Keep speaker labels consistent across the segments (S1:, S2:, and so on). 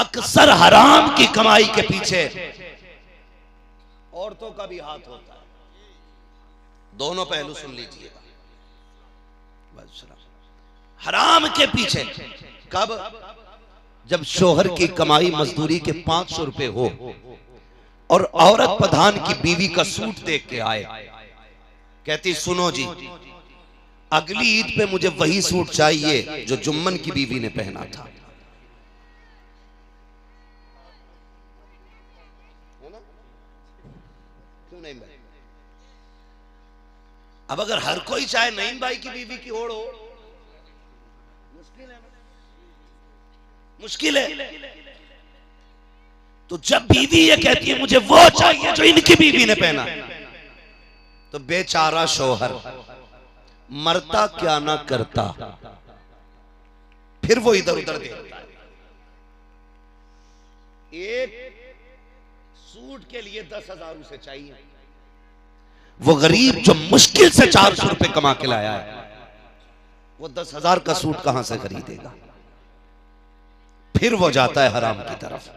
S1: अक्सर हराम की कमाई के पीछे औरतों का भी हाथ होता है। दोनों पहलू सुन लीजिएगा। हराम के पीछे कब? जब शोहर की कमाई मजदूरी के 500 रुपए हो और औरत प्रधान की बीवी का सूट देख के आए, कहती सुनो जी, अगली ईद पे मुझे वही सूट चाहिए जो जुम्मन की बीवी ने पहना था। क्यों नहीं भाई? अब अगर हर कोई चाहे नईम भाई की बीवी की ओढ़ हो, मुश्किल है। तो जब बीवी ये कहती है मुझे वो चाहिए जो इनकी बीवी ने पहना, तो बेचारा शौहर मरता क्या ना करता, फिर वो इधर उधर देखता है। एक सूट के लिए 10,000 उसे चाहिए। वो गरीब जो मुश्किल से 400 रुपए कमा के लाया है, वो 10,000 का सूट कहां से खरीदेगा? फिर वो जाता है हराम की तरफ,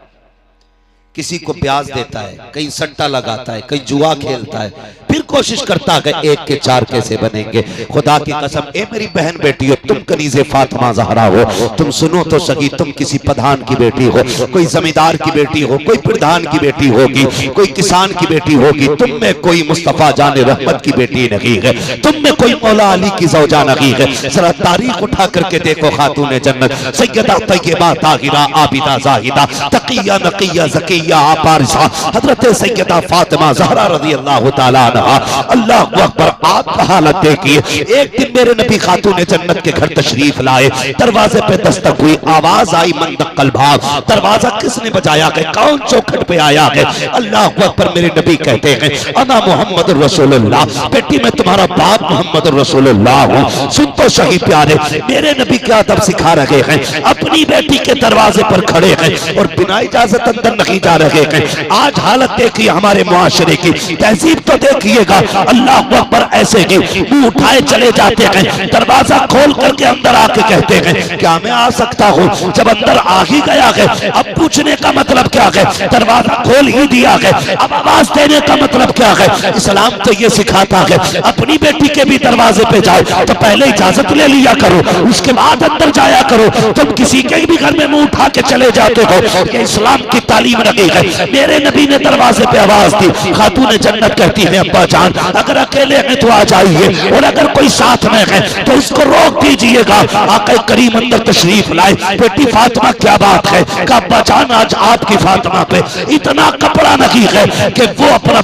S1: किसी को ब्याज देता है, कहीं सट्टा लगाता है, कहीं जुआ खेलता है, फिर कोशिश करता है एक के चार कैसे बनेंगे। खुदा की कसम, ए मेरी बहन बेटी हो, तुम कनीज़े फातिमा ज़हरा हो, तुम सुनो तो सही, तुम किसी प्रधान की बेटी हो, कोई जमींदार की बेटी हो, कोई प्रधान की बेटी होगी, कोई किसान की बेटी होगी, तुम में कोई मुस्तफा जान रहमत की बेटी नहीं है, तुम में कोई मौला अली की ज़ौजा नहीं है। जरा तारीख उठा करके देखो, खातून जन्नत सैयदा तय्यबा ताहिरा आबिदा जाहिदा तकिया नकिया ज़किया पारिसा हजरत सैयदा फातिमा ज़हरा रज़ी अल्लाह तआला अन्हा। अल्लाह अकबर, आप हालत देखिए। एक दिन मेरे नबी खातून जन्नत के घर तशरीफ लाए, दरवाजे पे दस्तक हुई, आवाज आई मंदक्कल भाव। दरवाजा किसने बजाया है? कौन चौखट पे आया है? अल्लाह अकबर, मेरे नबी कहते हैं अना मोहम्मद रसूलुल्लाह, बेटी मैं तुम्हारा बाप मोहम्मद रसूलुल्लाह हूँ। सुन तो सही प्यारे, मेरे नबी क्या अदब सिखा रहे हैं, अपनी बेटी के दरवाजे पर खड़े हैं और बिना इजाजत अंदर नहीं जा रहे हैं। आज हालत देखिए हमारे मुआशरे की, तहजीब तो देखिएगा। अल्लाह अकबर, ऐसे ही मुंह उठाए चले जाते हैं, दरवाजा खोल करके अंदर आके कहते हैं क्या मैं आ सकता हूँ? जब अंदर आ ही गया है, अब पूछने का मतलब क्या है? दरवाजा खोल ही दिया है, अब आवाज देने का मतलब क्या है? इस्लाम तो ये सिखाता है अपनी बेटी के भी दरवाजे पे जाओ तो पहले इजाजत ले लिया करो, उसके बाद अंदर जाया करो। तुम किसी के भी घर में मुंह उठा के चले जाते हो, ये इस्लाम की तालीम रही है। मेरे नबी ने दरवाजे पे आवाज दी, खातून जन्नत कहती है अब्बा जान अगर अकेले हैं तो आ जाइए, और अगर कोई साथ में है तो उसको रोक दीजिएगा। आका करीम अंदर तशरीफ लाए, बेटी फातिमा क्या बात है? का अब्बा जान आज आपकी फातिमा पे इतना कपड़ा नहीं है कि वो अपना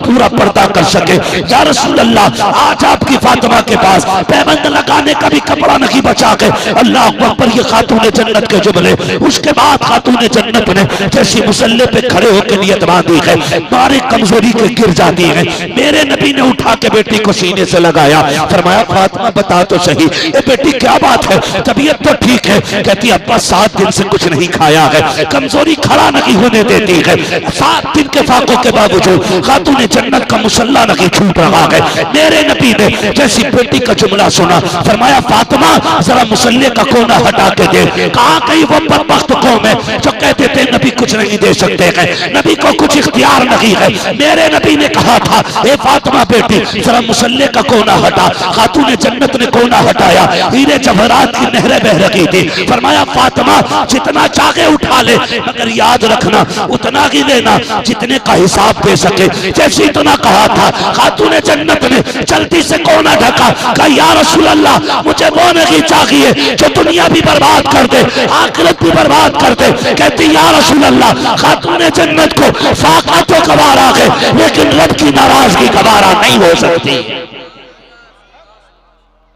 S1: पूरा पर्दा कर सके। या रसूल अल्लाह, आज आपकी फातिमा के पास पैबंद लगाने का भी कपड़ा नहीं बचा के। अल्लाह अकबर, ये खातून जन्नत के जुमले। उसके बाद खातून जन्नत ने जैसी मुसल्ले पे खड़े होकर नियत बांधी है, मारे कमजोरी के गिर जाती है। मेरे नबी ने उठा के बेटी को सीने से लगाया, फरमाया फातिमा बता तो सही, ए बेटी क्या बात है? तबीयत तो ठीक है? कहती अब्बा 7 दिन से कुछ नहीं खाया है, कमजोरी खड़ा नहीं होने देती है। 7 दिन के फाकों के बावजूद खातून जन्नत का मुसल्ला नहीं छूट रहा है। मेरे नबी ने जैसी बेटी का जुमला सुना, फरमाया फातिमा जरा मुसल्ले का कोना हटा के दे। कहाँ गई वो बदबख्त कौम है जो कहते थे नबी कुछ नहीं दे सकते हैं, नबी को कुछ इख्तियार नहीं है। मेरे नबी ने कहा था ए फातिमा बेटी जरा मुसल्ले का कोना हटा। खातून जन्नत ने कोना हटाया, हीरे जवाहरात की नहरें बह रही थी। फरमाया फातिमा जितना चाहे उठा ले, मगर याद रखना उतना ही लेना जितने का हिसाब दे सके। जैसे इतना कहा था, खातून जन्नत ने जल्दी से कोना ढका। कहा या रसूल अल्लाह, मुझे वो नहीं चाहिए जो दुनिया भी बर्बाद कर दे, आखिरत भी बर्बाद कर दे। कहती या रसूल अल्लाह, खातून जन्नत को फाका तो गवारा है, लेकिन रब की नाराजगी गवारा नहीं हो सकती।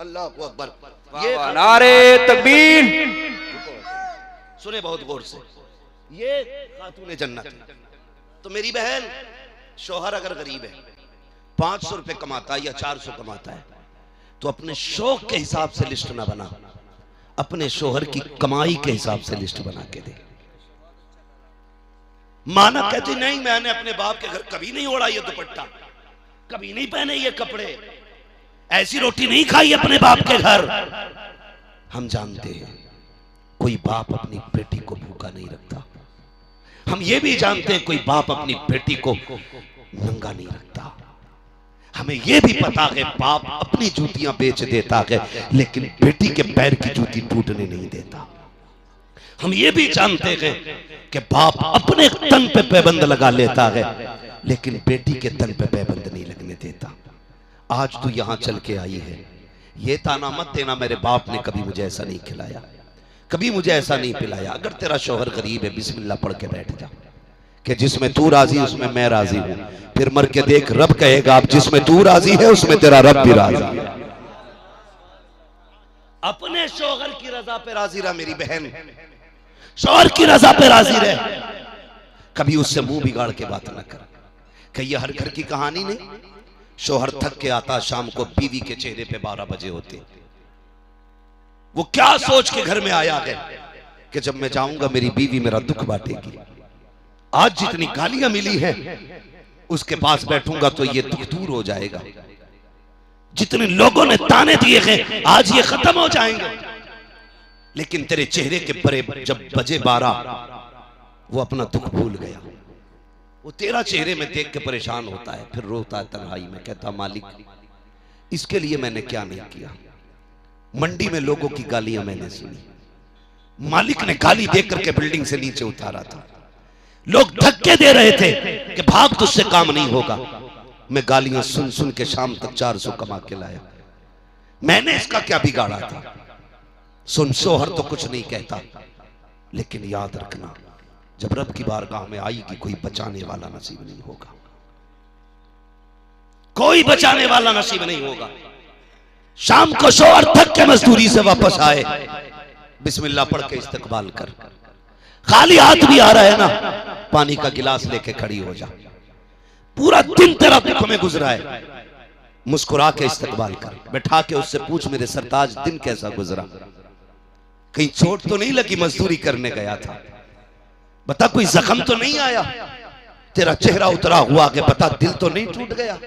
S1: अल्लाह अकबर, ये
S2: नारे तकबीर।
S1: सुने बहुत गौर से, ये खातून जन्नत। तो मेरी बहन, शौहर अगर गरीब है, 500 रुपए कमाता है या 400 कमाता है, तो अपने शौक के हिसाब से लिस्ट ना बना, अपने शौहर की कमाई के हिसाब से लिस्ट बना के दे। माना कहती नहीं, मैंने अपने बाप के घर कभी नहीं ओढ़ा ये दुपट्टा, कभी नहीं पहने ये कपड़े, ऐसी रोटी नहीं खाई अपने बाप के घर। हम जानते हैं कोई बाप अपनी बेटी को भूखा नहीं रखता। हम ये भी जानते हैं कोई बाप अपनी बेटी को नंगा नहीं रखता। हमें यह भी पता है बाप अपनी जूतियां बेच देता है लेकिन बेटी के पैर की जूती टूटने नहीं देता। हम ये भी जानते हैं कि बाप अपने तन पे पैबंद लगा लेता है लेकिन बेटी के तन पे पैबंद नहीं लगने देता। आज तू यहां चल के आई है, ये ताना मत देना मेरे बाप ने कभी मुझे ऐसा नहीं खिलाया, कभी मुझे ऐसा नहीं पिलाया। अगर तेरा शौहर गरीब है, बिस्मिल्लाह पढ़ के बैठ जा कि जिसमें तू राजी उसमें मैं राजी हूं। फिर मर के देख, रब कहेगा अब जिसमें तू राजी है उसमें तेरा रब भी राजी है। अपने शौहर की रजा पे राजी रहा मेरी बहन, शौहर की रजा पे राजी रहे। कभी उससे मुंह बिगाड़ के बात ना कर कि ये हर घर की कहानी नहीं। शौहर थक के आता शाम को, बीवी के चेहरे पे 12 बजे होते। वो क्या सोच के घर में आया है कि जब मैं जाऊंगा मेरी बीवी मेरा दुख बांटेगी। आज जितनी गालियां मिली हैं उसके पास बैठूंगा तो ये दुख दूर हो जाएगा। जितने लोगों ने ताने दिए हैं आज ये खत्म हो जाएंगे। लेकिन तेरे चेहरे के परे जब बजे 12 वो अपना दुख भूल गया। वो तेरा चेहरे में देख के परेशान होता है, फिर रोता है तन्हाई में, कहता मालिक इसके लिए मैंने क्या नहीं किया। मंडी में लोगों की गालियां मैंने सुनी, मालिक ने गाली दे करके बिल्डिंग से नीचे उतारा था। लोग धक्के दे रहे थे कि भाग, तुझसे काम नहीं होगा। मैं गालियां सुन सुन के शाम तक 400 कमा के लाया। मैंने इसका क्या बिगाड़ा था। सुन, शोहर तो कुछ नहीं कहता लेकिन याद रखना जब रब की बारगाह में आएगी कोई बचाने वाला नसीब नहीं होगा, कोई बचाने वाला नसीब नहीं होगा। शाम को शोहर थक के मजदूरी से वापस आए, बिस्मिल्लाह पढ़ के इस्तकबाल कर। खाली हाथ भी आ रहा है ना, पानी का गिलास लेके खड़ी हो जा। पूरा दिन तेरा दुख में गुजरा है, मुस्कुरा के इस्तकबाल कर। बैठा के उससे पूछ मेरे सरताज दिन कैसा गुजरा, कहीं चोट तो नहीं लगी, मजदूरी करने गया था, बता कोई जख्म तो नहीं आया, तेरा चेहरा उतरा हुआ के बता दिल तो नहीं टूट गया।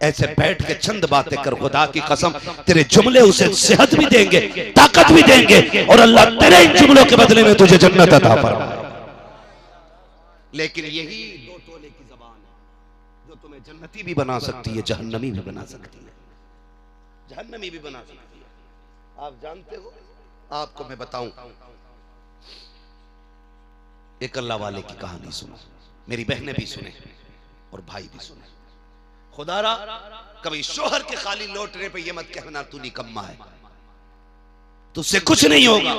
S1: ऐसे बैठ के चंद बातें कर, खुदा की कसम तेरे जुमले उसे सेहत भी देंगे, ताकत भी देंगे और अल्लाह तेरे इन जुमलों के बदले में तुझे जन्नत अता फरमाएगा। लेकिन यही दो टोले की जबान है जो तुम्हें जन्नती भी बना सकती है, जहन्नमी भी बना सकती है, जहन्नमी भी बना सकती है। आप जानते हो, आपको मैं बताऊं, एक अल्लाह वाले की कहानी सुनो, मेरी बहनें भी सुने और भाई भी सुने। खुदारा कभी शोहर के खाली लौटने पे ये मत कहना तू निकम्मा है, तुझसे कुछ नहीं होगा।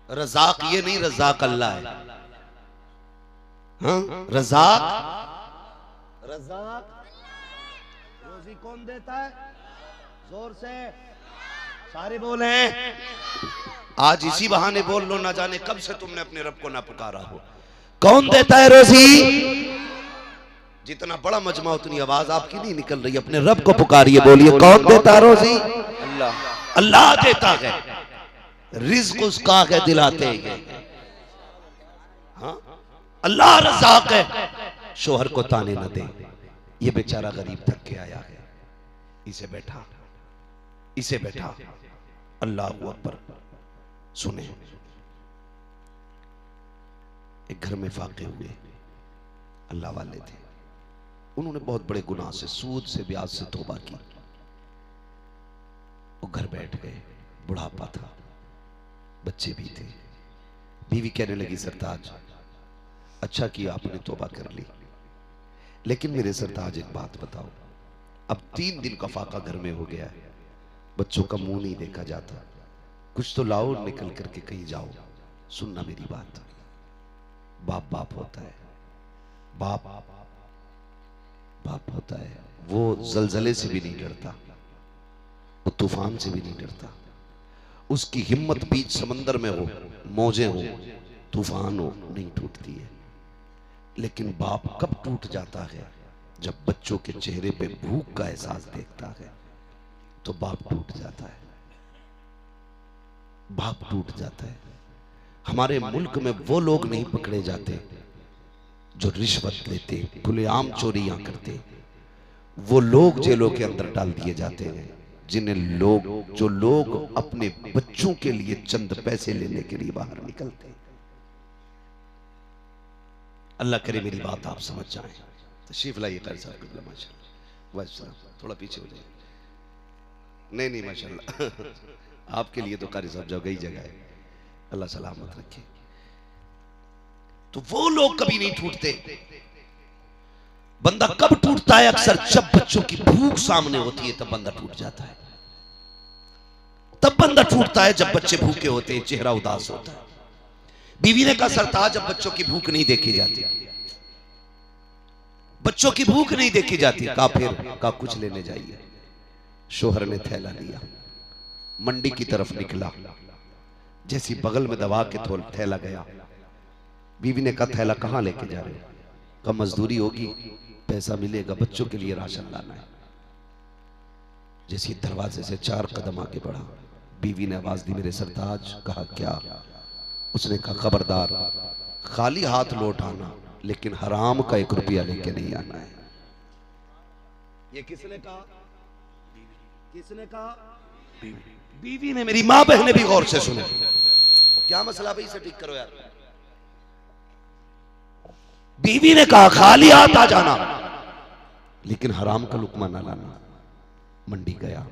S1: रज़ाक ये नहीं, रज़ाक अल्लाह है। हाँ, रज़ाक, रज़ाक रोजी कौन देता है? जोर से सारे बोले। आज इसी बहाने बोल लो, ना जाने कब से तुमने अपने रब को ना पुकारा हो। कौन देता है रोजी? जितना बड़ा मजमा उतनी आवाज आपकी नहीं निकल रही, अपने रब को पुकारिए, बोलिए कौन देता है रोजी? अल्लाह। अल्लाह देता है, रिज़्क़ उसका है, दिलाते हैं। हाँ, अल्लाह रज़ाक है। शोहर को ताने न दे, ये बेचारा गरीब थक के आया है, इसे बैठा, इसे बैठा। अल्लाह अकबर। सुने, एक घर में फाके हुए अल्लाह वाले थे, उन्होंने बहुत बड़े गुनाह से, सूद से, ब्याज से तौबा की। वो घर बैठ गए, बुढ़ापा था, बच्चे भी थे। बीवी कहने लगी सरताज अच्छा किया आपने तौबा कर ली, लेकिन मेरे सरताज एक बात बताओ, अब 3 दिन का फाका घर में हो गया है, बच्चों का मुंह नहीं देखा जाता, कुछ तो लाओ, निकल करके कहीं जाओ। सुनना मेरी बात, बाप बाप होता है, बाप बाप होता है। वो जलजले से भी नहीं डरता, वो तूफान से भी नहीं डरता। उसकी हिम्मत बीच समंदर में हो, मौजें हो, तूफान हो, नहीं टूटती है। लेकिन बाप कब टूट जाता है? जब बच्चों के चेहरे पे भूख का एहसास देखता है तो बाप टूट जाता है, बाप टूट जाता है। हमारे मुल्क में वो लोग नहीं पकड़े जाते जो रिश्वत लेते, खुलेआम चोरियां करते, वो लोग जेलों के अंदर डाल दिए जाते हैं जो लोग अपने बच्चों के लिए चंद पैसे लेने के लिए बाहर निकलते हैं। अल्लाह करे मेरी बात आप समझ जाएं। तशरीफ लाइए कारी साहब, माशाल्लाह थोड़ा पीछे हो जाइए। नहीं माशाल्लाह आपके लिए तो कारी साहब जगह ही जगह है, अल्लाह सलामत रखे। तो वो लोग कभी नहीं टूटते। बंदा कब टूटता है? अक्सर जब बच्चों की भूख सामने होती है तब बंदा टूट जाता है। तब बंदा टूटता है जब बच्चे भूखे होते हैं, चेहरा उदास होता है। बीवी ने कहा सरताज जब बच्चों की भूख नहीं देखी जाती, बच्चों की भूख नहीं देखी जाती। कहा फिर? कहा कुछ लेने जाइए। शोहर ने थैला लिया, मंडी की तरफ निकला। जैसी बगल में दबा के थैला गया, बीवी ने कहा थैला कहां लेके जा रहे हो? कहा मजदूरी होगी, पैसा मिलेगा, बच्चों के लिए राशन लाना है। जैसे दरवाजे से 4 कदम आगे बढ़ा, बीवी ने आवाज दी मेरे सरताज। कहा क्या? उसने कहा खबरदार, खाली हाथ लौट आना, लेकिन हराम का 1 रुपया लेके नहीं आना है। ये किसने कहा? किसने कहा? बीवी ने। मेरी मां बहने भी गौर से सुने। क्या मसला भाई, इसे ठीक करो यार। बीवी ने कहा खाली हाथ आ जाना, लेकिन हराम का लुकमा ना लाना। मंडी गया।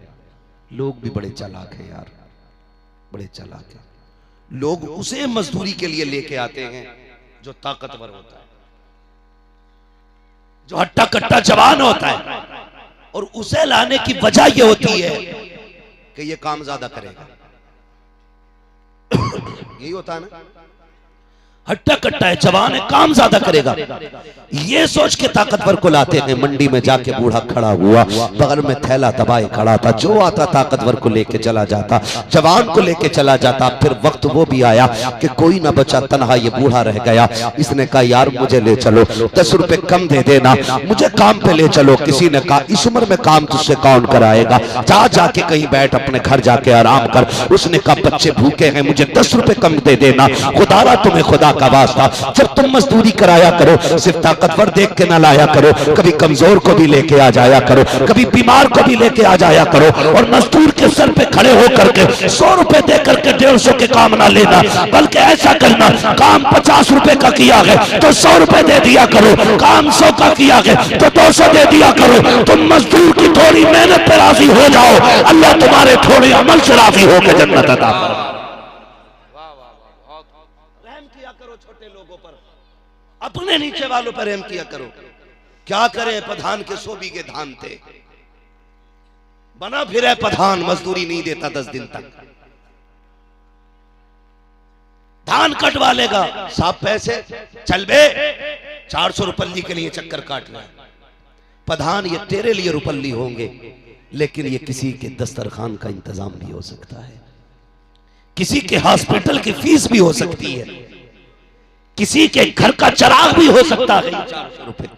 S1: लोग भी बड़े चालाक हैं यार, बड़े चालाक हैं। लोग उसे मजदूरी के लिए लेके आते हैं जो ताकतवर होता है, जो हट्टा कट्टा जवान होता है, और उसे लाने की वजह यह होती है कि यह काम ज्यादा करेगा। यही होता है ना, हट्टा कट्टा है, जवान है, काम ज्यादा करेगा, ये सोच के ताकतवर को लाते हैं। मंडी में जाके बूढ़ा खड़ा हुआ, बगल में थैला दबाए खड़ा था। जो आता ताकतवर को लेके चला जाता, जवान को लेके चला जाता। फिर वक्त वो भी आया कि कोई ना बचा, तन्हा ये बूढ़ा रह गया। इसने कहा यार मुझे ले चलो, 10 रुपए कम दे देना, मुझे काम पे ले चलो। किसी ने कहा इस उम्र में काम तुझसे कौन कराएगा, जा जाके कहीं बैठ, अपने घर जाके आराम कर। उसने कहा बच्चे भूखे हैं, मुझे 10 रुपए कम दे देना, खुदारा तुम्हें खुदा का वास्ता, जब तुम मजदूरी कराया करो सिर्फ ताकतवर देख के ना लाया करो, कभी कमजोर को भी लेके आ जाया करो, कभी बीमार को भी लेके आ जाया करो। और मजदूर के सर पे खड़े होकर के 100 रुपए दे करके 150 के काम ना लेना, बल्कि ऐसा करना काम 50 रुपए का किया है तो 100 रुपए दे दिया करो, काम 100 का किया है तो 200 दे दिया करो। तुम मजदूर की थोड़ी मेहनत पे राजी हो जाओ, अल्लाह तुम्हारे थोड़े अमल से राजी होकर जन्नत अता फरमाए। अपने नीचे वालों पर रहम किया करो। क्या करे प्रधान के 100 बीघे धान थे, बना फिर है प्रधान, मजदूरी नहीं देता 10 दिन तक। धान कटवा लेगा, साहब पैसे चल बे, 400 रुपल्ली के लिए चक्कर काट रहा है। प्रधान ये तेरे लिए रुपल्ली होंगे, लेकिन ये किसी के दस्तरखान का इंतजाम भी हो सकता है, किसी के हॉस्पिटल की फीस भी हो सकती है, किसी के घर का चिराग भी हो सकता है। 400 रुपए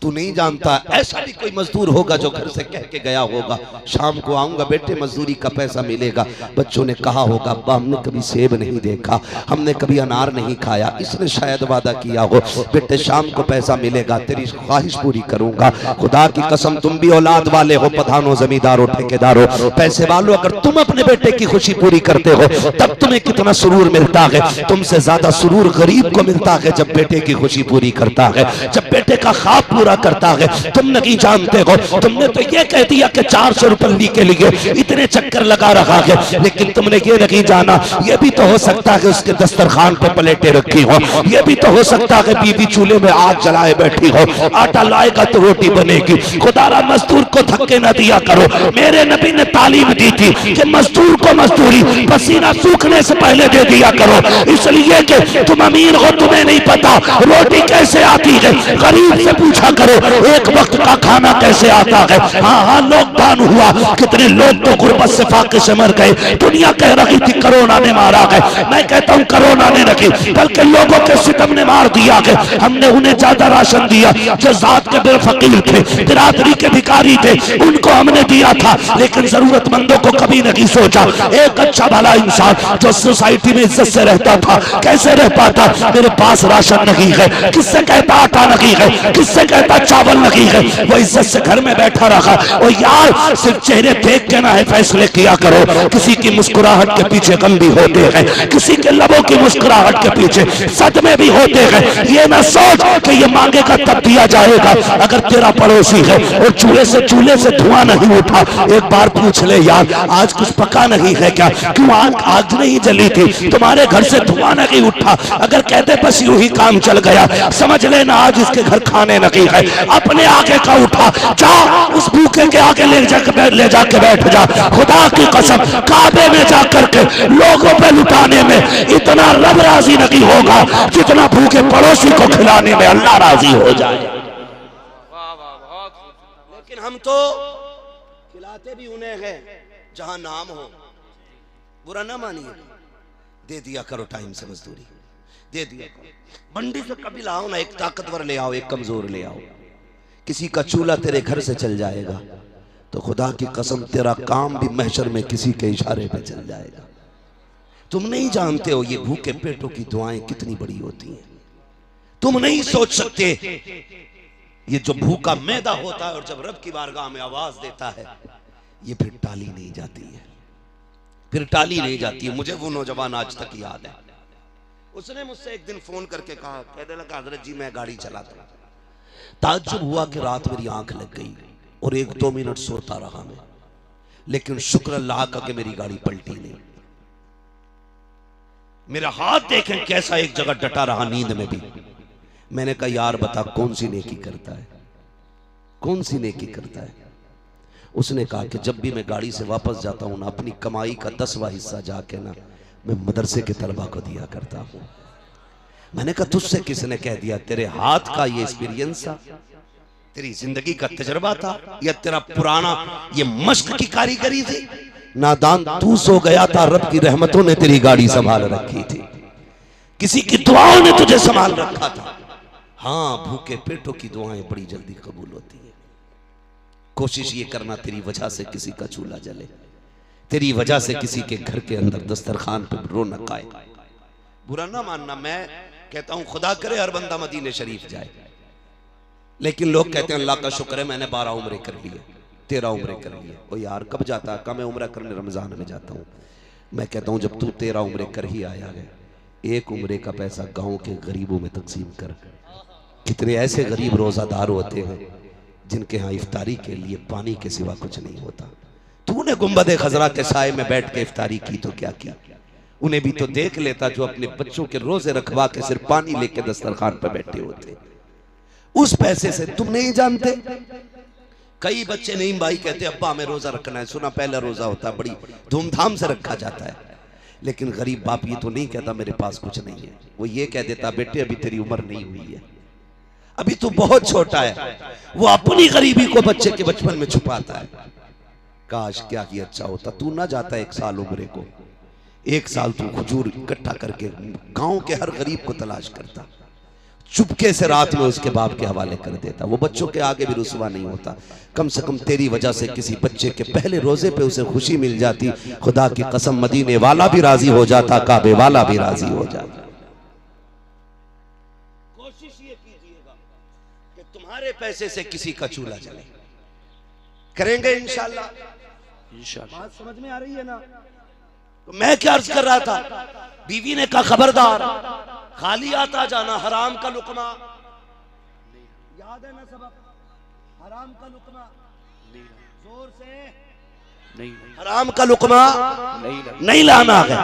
S1: तू नहीं जानता। ऐसा भी कोई मजदूर होगा जो घर से कह के गया होगा शाम को आऊंगा बेटे, मजदूरी का पैसा मिलेगा। बच्चों ने कहा होगा अब्बा हमने कभी सेब नहीं देखा, हमने कभी अनार नहीं खाया। इसने शायद वादा किया हो बेटे शाम को पैसा मिलेगा, तेरी ख्वाहिश पूरी करूंगा। खुदा की कसम तुम भी औलाद वाले हो, प्रधानों, जमींदारों, ठेकेदारों, पैसे वालों, अगर तुम अपने बेटे की खुशी पूरी करते हो तब तुम्हें कितना सुरूर मिलता है। तुमसे ज्यादा सुरूर गरीब को मिलता है जब बेटे की खुशी पूरी करता है, जब बेटे का ख्वाब पूरा करता है। तुम नहीं जानते हो, तुमने तो ये कह दिया कि 400 रुपये के लिए इतने चक्कर लगा रहा है, लेकिन तुमने ये नहीं जाना ये भी तो हो सकता है उसके दस्तरखान पे प्लेटें रखी हो, ये भी तो हो सकता है बीवी चूल्हे में आग जलाए बैठी हो, आटा लाएगा तो रोटी बनेगी। खुदारा मजदूर को धक्के न दिया करो। मेरे नबी ने तालीम दी थी कि मजदूर को मजदूरी पसीना सूखने से पहले दे दिया करो, इसलिए कि तुम अमीर हो, तुम्हें नहीं पता रोटी कैसे आती है। गरीब से पूछा करो एक वक्त का खाना कैसे आता है। हाँ लॉकडाउन हुआ, कितने लोग तो गुर्बत से फाके से मर गए। दुनिया कह रही थी कोरोना ने मारा है, मैं कहता हूँ कोरोना ने नहीं बल्कि लोगों के सितम ने मार दिया है। हमने उन्हें ज्यादा राशन दिया जो जात के बेफकीर थे, बिरादरी के भिखारी थे, उनको हमने दिया था, लेकिन जरूरतमंदों को कभी नहीं सोचा। एक अच्छा भला इंसान जो सोसाइटी में इज्जत से रहता था कैसे रह पाता। मेरे पास राशन नहीं है, किससे कहता आटा नहीं है, किससे कहता कहता चावल लगी है, वो इज्जत से घर में बैठा रहा। और यार सिर्फ चेहरे देख के ना है फैसले किया करो, किसी की मुस्कुराहट के पीछे गम भी होते हैं, किसी के लबों की मुस्कुराहट के पीछे सदमे भी होते हैं। ये ना सोच कि ये मांगेगा तब दिया जाएगा। अगर तेरा पड़ोसी है और चूल्हे से धुआं नहीं उठा, एक बार पूछ ले यार आज कुछ पका नहीं है क्या, क्यों आग नहीं जली थी, तुम्हारे घर से धुआं नहीं उठा। अगर कहते बस यूं ही काम चल गया, समझ लेना आज इसके घर खाने नहीं है। अपने आगे का उठा, जा उस भूखे के आगे ले जाके बैठ जा। खुदा की कसम काबे में जाकर के लोगों पे लुटाने में इतना रब राजी नहीं होगा जितना भूखे पड़ोसी को खिलाने में अल्लाह राजी हो जाए। लेकिन हम तो खिलाते भी उन्हें हैं जहां नाम हो। बुरा ना मानिए, दे दिया करो टाइम से मजदूरी, दे दिया करो। मंडी से कभी लाओ ना, एक ताकतवर ले आओ, एक कमजोर ले आओ। किसी का चूल्हा तेरे घर से चल जाएगा तो खुदा की कसम तेरा काम भी महशर में किसी के इशारे पे चल जाएगा। तुम नहीं जानते हो ये भूखे पेटों की दुआएं कितनी बड़ी होती हैं। तुम नहीं सोच सकते ये जो भूखा मैदा होता है और जब रब की बारगाह में आवाज देता है, ये फिर टाली नहीं जाती है, फिर टाली नहीं जाती है। मुझे वो नौजवान आज तक याद है, उसने मुझसे एक दिन फोन करके कहा, कहने लगा हजरत जी मैं गाड़ी चलाता हूं। ताज्जुब हुआ कि रात मेरी आंख लग गई और 1-2 मिनट सोता रहा मैं, लेकिन शुक्र अल्लाह का कि मेरी गाड़ी पलटी नहीं। मेरा हाथ देखें कैसा एक जगह डटा रहा नींद में भी। मैंने कहा यार बता कौन सी नेकी करता है, कौन सी नेकी करता है। उसने कहा कि जब भी मैं गाड़ी से वापस जाता हूं ना, अपनी कमाई का 10वां हिस्सा जाके ना मैं मदरसे के तलबा को दिया करता हूं। मैंने कहा तुझसे किसने कह दिया, तेरे हाथ का ये एक्सपीरियंस था, तेरी जिंदगी का तजर्बा था, या तेरा पुराना ये मश्क की कारीगरी थी। नादान तू सो गया था, रब की रहमतों ने तेरी गाड़ी संभाल रखी थी, किसी की दुआओं ने तुझे संभाल रखा था। हाँ, भूखे पेटों की दुआएं बड़ी जल्दी कबूल होती है। कोशिश ये करना तेरी वजह से किसी का चूल्हा जले, तेरी वजह से किसी के घर के अंदर दस्तरखान पे रौनक आए। बुरा ना मानना, मैं कहता हूं खुदा करे हर बंदा मदीने शरीफ जाए, लेकिन लोग कहते हैं अल्लाह का शुक्र है मैंने 12 उम्रे कर लिए, 13 उम्रे कर लिए। ओ यार कब जाता है? मैं उम्रा करने रमजान में जाता हूँ। मैं कहता हूँ जब तू 13 उम्रे कर ही आया है, 1 उम्रे का पैसा गांव के गरीबों में तकसीम कर। कितने ऐसे गरीब रोजादार होते हैं जिनके यहाँ इफ्तारी के लिए पानी के सिवा कुछ नहीं होता। तूने गुंबद खजरा के साए में बैठ के इफ्तारी की तो क्या किया? उन्हें भी तो देख लेता जो अपने बच्चों के रोजे रखवा के सिर्फ पानी लेके दस्तरखान पर बैठे होते। उस पैसे से तुम नहीं जानते, कई बच्चे नहीं भाई कहते अब्बा हमें रोजा रखना है। सुना पहला रोजा होता है, बड़ी धूमधाम से रखा जाता है, लेकिन गरीब बाप ये तो नहीं कहता मेरे पास कुछ नहीं है। वो ये कह देता बेटे अभी तेरी उम्र नहीं हुई है, अभी तू बहुत छोटा है। वो अपनी गरीबी को बच्चे के बचपन में छुपाता है। काश क्या ही अच्छा होता, तू ना जाता 1 साल उम्र को, 1 साल तू खजूर इकट्ठा करके गांव के हर गरीब को तलाश करता, चुपके से रात में उसके बाप के हवाले कर देता। वो बच्चों के आगे भी रुसवा नहीं होता। कम से कम तेरी वजह से किसी बच्चे के पहले रोजे पे उसे खुशी मिल जाती। खुदा की कसम मदीने वाला भी राजी हो जाता, काबे वाला भी राजी हो जाता। कोशिश ये कीजिएगा कि तुम्हारे पैसे से किसी का चूल्हा जले। करेंगे इंशाल्लाह। बात समझ में आ रही है ना? तो मैं क्या अर्ज कर रहा था, बीवी ने कहा खबरदार खाली आता जाना, हराम का लुकमा याद है ना सबक, हराम का लुकमा जोर से नहीं, हराम का लुकमा नहीं लाना है।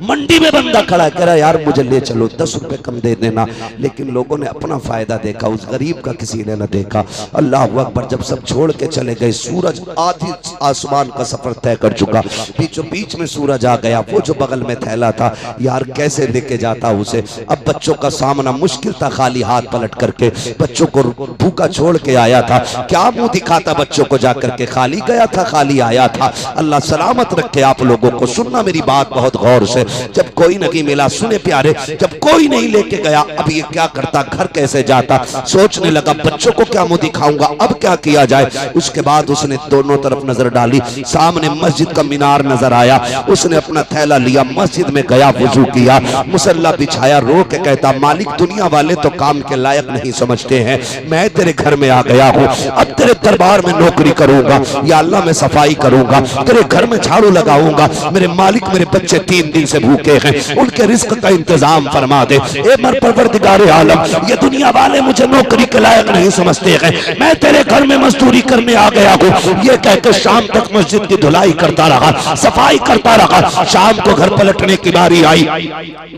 S1: मंडी में बंदा खड़ा कह रहा यार मुझे ले चलो 10 रुपए कम दे देना, लेकिन लोगों ने अपना फायदा देखा, उस गरीब का किसी ने न देखा। अल्लाह अकबर, जब सब छोड़ के चले गए, सूरज आधी आसमान का सफर तय कर चुका, बीचों बीच में सूरज आ गया। वो जो बगल में थैला था यार कैसे लेके जाता उसे। अब बच्चों का सामना मुश्किल था, खाली हाथ पलट करके बच्चों को भूखा छोड़ के आया था। क्या मुंह दिखाता बच्चों को जाकर के, खाली गया था खाली आया था। था। अल्लाह सलामत रखे आप लोगों को। सुनना मेरी बात बहुत गौर से। जब कोई नहीं मिला, सुने प्यारे, जब कोई नहीं लेके गया, अब ये क्या करता, घर कैसे जाता, सोचने लगा बच्चों को क्या मुंह दिखाऊंगा, अब क्या किया जाए। उसके बाद उसने दोनों तरफ नजर डाली, सामने मस्जिद का मीनार नजर आया। उसने अपना थैला लिया, मस्जिद में गया, वुजू किया, मुसल्ला बिछाया, रो के कहता मालिक दुनिया वाले तो काम के लायक नहीं समझते हैं, मैं तेरे घर में आ गया हूँ, अब तेरे दरबार में नौकरी करूंगा, या अल्लाह मैं सफाई करूंगा, तेरे घर में झाड़ू लगाऊंगा। मेरे मालिक मेरे बच्चे 3 दिन से भूखे हैं, उनके रिस्क का इंतजाम फरमा दे। ए मर परवरदिगार आलम, ये दुनिया वाले मुझे नौकरी के लायक नहीं समझते हैं, मैं तेरे घर में मजदूरी करने आ गया हूँ। ये कहकर शाम तक मस्जिद की धुलाई करता रहा, सफाई करता रहा। शाम को घर पलटने की बारी आई।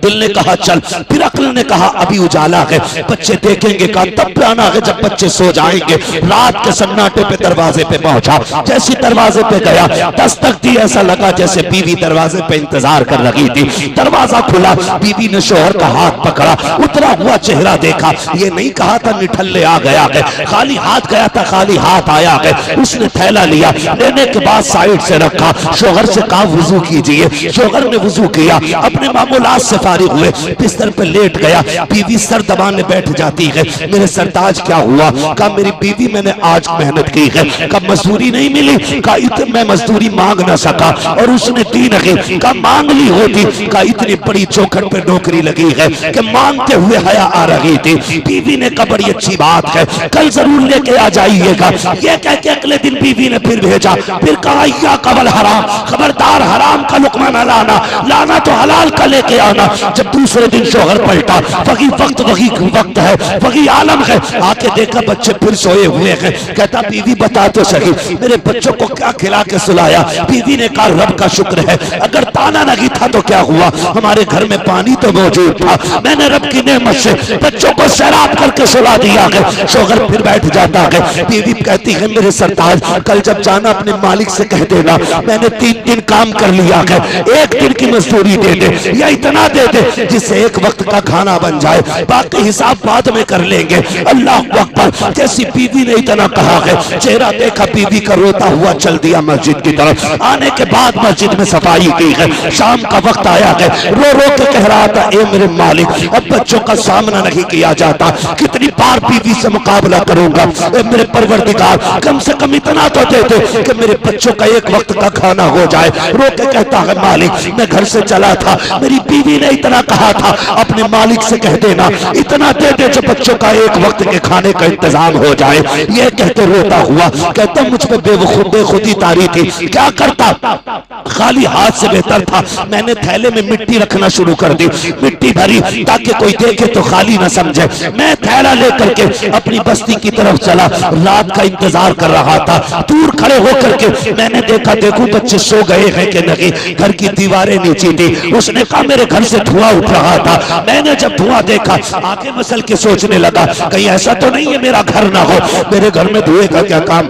S1: दिल ने कहा चल, फिर अक्ल ने कहा अभी उजाला है, बच्चे देखेंगे, कहा तब आना है जब बच्चे सो जाएंगे। रात के सन्नाटे पे दरवाजे पे पहुंचा, जैसी दरवाजे पे गया, दस्तक दी, ऐसा लगा जैसे बीवी दरवाजे पे इंतजार कर रही थी। दरवाजा खुला, बीवी ने शोहर का हाथ पकड़ा, उतरा हुआ चेहरा देखा। ये नहीं कहा था निठल्ले आ गया है, खाली हाथ गया था, खाली हाथ आया है। उसने थैला लिया, लेने के बाद साइड से रखा, शोहर से कहा वुजू कीजिए। शोहर ने वुजू किया, अपने मामूलात से फारिग हुए, बिस्तर पे लेट गया। बीवी सर दबाने बैठ जाती है, मेरे सरताज क्या हुआ? कहा मेरी बीवी मैंने आज मेहनत की है, कहा मजदूरी नहीं मिली, कहा इतने मैं मजदूरी मांग ना सका और उसने दी नहीं, कहा मांग ली होती, कहा इतनी बड़ी चौखट पे नौकरी लगी है कि मांगते हुए हया आ रही थी। बीवी ने कहा बड़ी अच्छी बात है, कल जरूर लेके आ जाइएगा। ये कह के अगले दिन बीवी ने फिर भेजा, फिर कहा या कबल हराम, खबरदार हराम का लुकमा न लाना, लाना तो हलाल का लेके आना। जब दूसरे दिन शोहर पलटा, वही वक्त है, वही आलम है, आके देखा बच्चे फिर सोए हुए हैं। कहता बीवी बता तो सही मेरे बच्चों को क्या खिला के सुलाया? बीवी ने कहा रब का शुक्र है, अगर ताना नहीं था तो क्या हुआ, हमारे घर में पानी तो मौजूद था, मैंने रब की नेमत से बच्चों को सैराब करके सुला दिया है। शोहर फिर बैठ जाता है। बीवी कहती है मेरे सरताज कल जब जाना अपने मालिक से कह देना मैंने 3 दिन काम कर लिया है, 1 दिन की मजदूरी दे दे या इतना दे दे जिससे 1 वक्त का खाना बन जाए, बाकी हिसाब बाद में कर लेंगे। अल्लाह अकबर। जैसी बीवी ने इतना कहा है, चेहरा देखा बीवी का, रोता हुआ चल दिया मस्जिद की तरफ। आने के बाद मस्जिद में सफाई की है, शाम का वक्त आया है, रो रो के कह रहा था ए मेरे मालिक अब बच्चों का सामना नहीं किया जाता, कितनी बार बीवी से मुकाबला करूंगा, ए मेरे परवरदिगार कम से कम इतना तो दे दे कि मेरे बच्चों का 1 वक्त का खाना हो जाए। रो के कहता है मालिक मैं घर से चला था, मेरी बीवी ने इतना कहा था, अपने मालिक से कह देना इतना दे दे जो बच्चों का 1 वक्त के खाने का इंतजाम हो जाए। ये कहते रोता हुआ कहता मुझ पे बेखुदी तारी थी, क्या करता, खाली हाथ से बेहतर था मैंने थैले में मिट्टी रखना शुरू कर दी, मिट्टी भरी ताकि कोई देखे तो खाली ना समझे। मैं थैला लेकर के अपनी बस्ती की तरफ चला, रात का इंतजार कर रहा था। दूर खड़े होकर के मैंने देखा देखूं बच्चे सो गए हैं कि नहीं, घर की दीवारें नीचे थी। उसने कहा मेरे घर से धुआं उठ रहा था, मैंने जब धुआं देखा आगे मसल के सोचने लगा कहीं ऐसा तो नहीं है मेरा घर ना हो, मेरे घर में धुएं का क्या काम,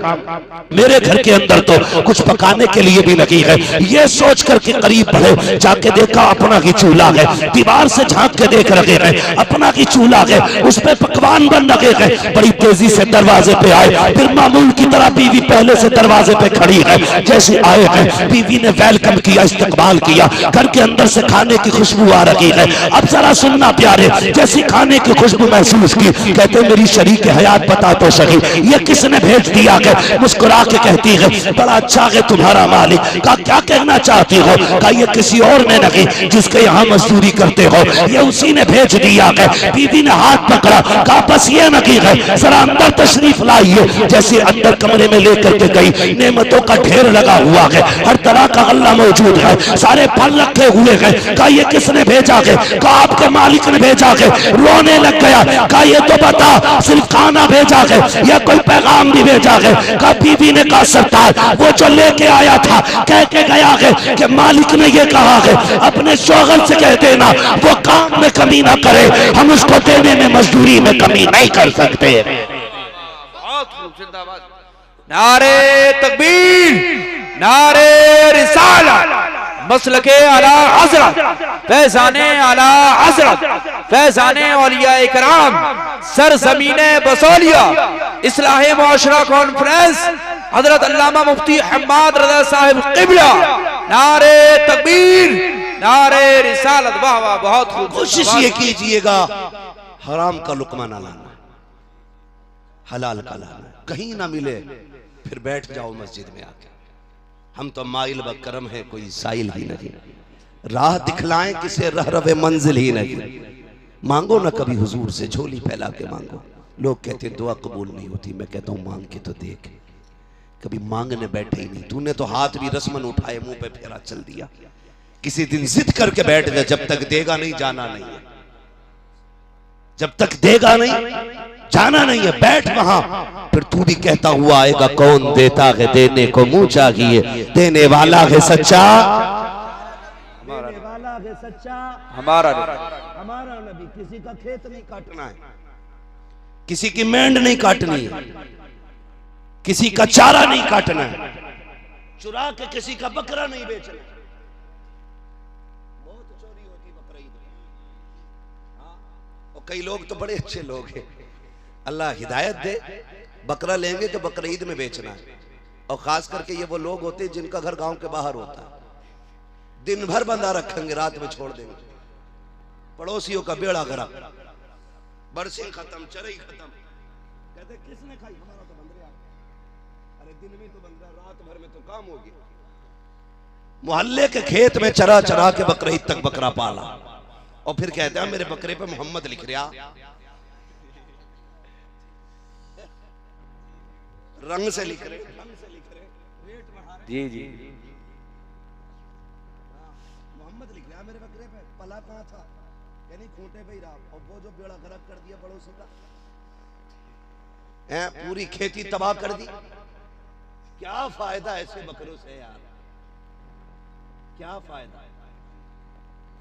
S1: मेरे घर के अंदर तो कुछ पकाने के लिए भी नहीं है। ये सोच करके करीब बढ़े, जाके देखा अपना ही चूल्हा है, दीवार से झांक के देख रहे हैं अपना ही चूल्हा है, उस पे पकवान बन रहे हैं। बड़ी तेजी से दरवाजे पे आए, फिर मामूल की तरह बीवी पहले से दरवाजे पे खड़ी है, जैसे आए हैं बीवी ने वेलकम किया, इस्तकबाल किया, घर के अंदर से खाने की खुशबू आ रही है। अब जरा सुनना प्यारे, जैसी खाने की खुशबू महसूस की, कहते मेरी शरीक हयात बता तो सही ये किसने भेज दिया है? मुस्कुरा के कहती है बड़ा अच्छा है तुम्हारा मालिक। कहा क्या कहना चाहती हो? कहा ये किसी और ने नहीं जिसके यहाँ मजदूरी करते हो, ये उसी ने भेज दिया है। बीवी ने हाथ पकड़ा, कहा बस ये नहीं है जरा अंदर तशरीफ लाइए। जैसे अंदर कमरे में लेकर के गई, नेमतों का ढेर लगा हुआ है, हर तरह का गल्ला मौजूद है, सारे फल रखे हुए हैं। कहा ये किसने भेजा है? कहा आपके मालिक ने भेजा है। रोने लग गया, कहा ये तो बता सिर्फ खाना भेजा है या कोई पैगाम भी भेजा है? कहा बीवी ने कहा सरदार वो जो लेके आया था कह के गया है कि मालिक ने ये कहा है अपने शोहर से कह देना वो काम में कमी ना करे, हम उसको देने में मजदूरी में कमी नहीं कर सकते।
S2: नारे तकबीर, नारे रिसालत, मसलके आला हज़रत, फैज़ाने आला हज़रत। हजरत फैजाने औलिया कराम सरजमीने बसौलिया इस्लाह मुआशरा कॉन्फ्रेंस हजरत अल्लामा मुफ्ती हम्माद रज़ा साहिब क़िबला, नारे तकबीर, नारे रिसालत। वाह वाह, बहुत खूब।
S1: कोशिश ये कीजिएगा हराम का लुकमा ना लाना, हलाल का लाना। कहीं ना मिले फिर बैठ जाओ मस्जिद में आके। हम तो माइल ब करम है, कोई साइल ही नहीं। राह दिखलाएं किसे रह रवे मंजिल ही नहीं। मांगो ना कभी हुजूर से, झोली फैला के मांगो। लोग कहते हैं दुआ कबूल नहीं होती, मैं कहता हूं मांग के तो देख। कभी मांगने बैठे ही नहीं। तूने तो हाथ भी रस्मन उठाए, मुंह पे फेरा चल दिया। किसी दिन जिद करके बैठ जा, जब तक देगा नहीं जाना नहीं है। जब तक देगा नहीं जाना नहीं है, बैठ वहां। फिर तू भी कहता हुआ आएगा, कौन देता है देने को मुंह चाहिए, देने वाला है सच्चा,
S3: देने वाला है सच्चा
S2: हमारा
S3: हमारा नबी। किसी का खेत नहीं काटना है,
S1: किसी की मेंढ नहीं काटनी है, किसी का चारा नहीं काटना है, चुरा के किसी का बकरा नहीं बेचना। बहुत चोरी होती बकरीद में। और कई लोग तो बड़े अच्छे लोग हैं, अल्लाह हिदायत दे। बकरा लेंगे तो बकरीद में बेचना है। और खास करके ये वो लोग होते हैं जिनका घर गांव के बाहर होता है। दिन भर बंधा रखेंगे, रात में छोड़ देंगे। पड़ोसियों का बेड़ा गर्क, बरसिंग खत्म, चरई खत्म। कहते किसने खाई? हमारा तो बंद रहा। अरे दिन में तो बंद रहा, रात भर में तो काम हो गया। मोहल्ले के खेत में चरा चरा के बकरीद तक बकरा पाला, और फिर कहते हैं मेरे बकरे पे मोहम्मद लिख रहा। रंग से लिख रहे, रंग से लिख रहे, रेट बढ़ा रहे।
S2: जी जी,
S1: मोहम्मद लिख रहा मेरे बकरे पे। पला कहां था? यानी खूंटे पे ही रहा। और वो जो बेड़ा गर्क कर दिया पड़ोसी का, पूरी खेती तबाह कर दी। क्या फायदा ऐसे बकरों से यार, क्या फायदा?